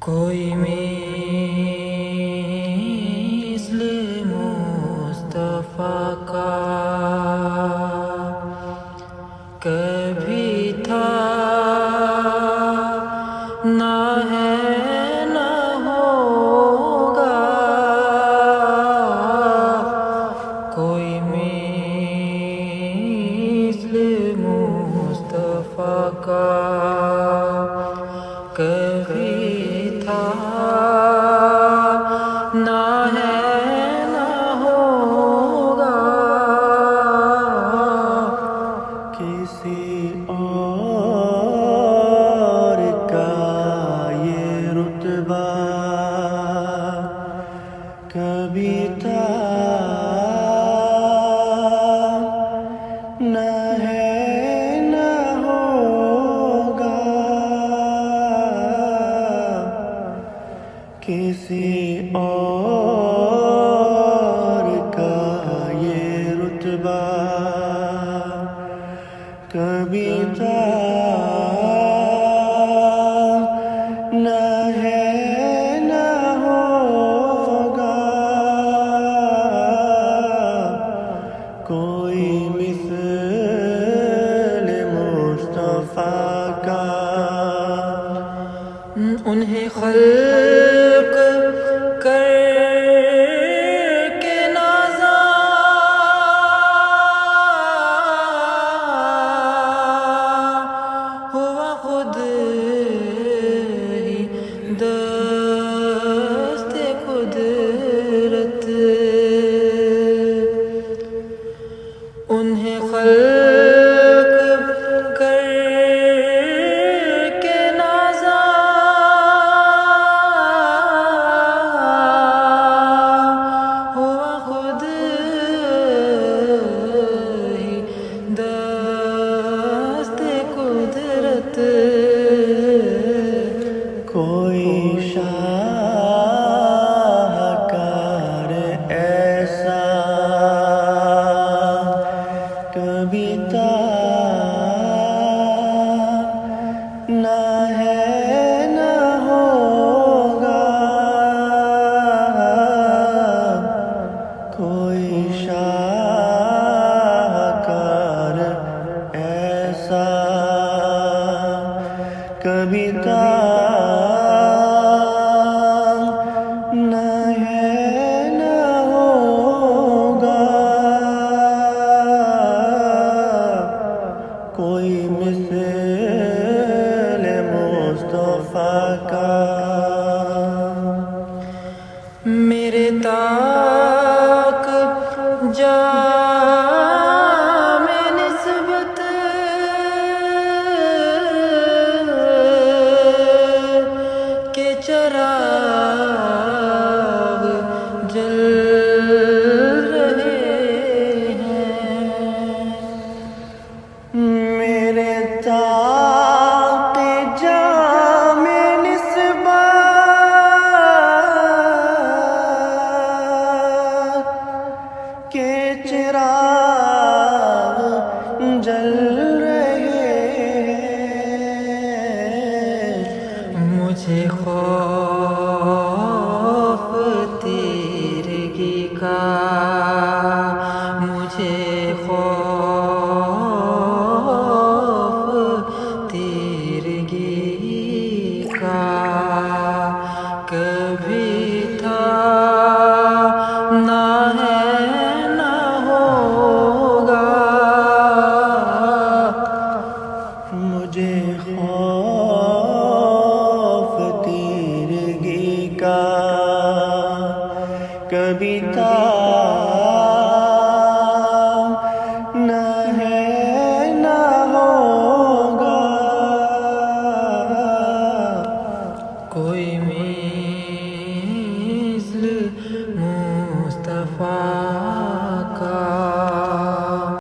کوئی مثل مصطفیٰ کا کبھی تھا نہ ہے نہ ہوگا، کوئی مثل مصطفیٰ کا کبھی تھا نہ ہے نہ ہوگا، کسی اور کا یہ رتبہ کبھی تھا نہ ہے نہ ہوگا، کسی اور کا یہ رتبہ کبھی تھا نہ ہے نہ ہوگا، کوئی مثل مصطفیٰ کا انہیں خلق کر کے نازا ہوا خود ہی دست قدرت، انہیں خلق کر کے نازا ہوا خود ہی دست قدرت، کوئی شاہکار ایسا کبھی تھا نہ ہے نہ ہوگا، کوئی شاہکار ایسا کبھی تھا نہ ہے نہ ہوگا، کوئی مثل مصطفیٰ کا میرے تاک جا میں نسبت کے چراغ جل رہے ہیں، میرے تاق جام نسبت کے چراغ جل رہے ہیں، مجھے خوف تیرگی کا، مجھے خوف تیرگی کا کبھی تھا نہ ہے نہ ہوگا، مجھے خوف تیرگی کا کبھی تھا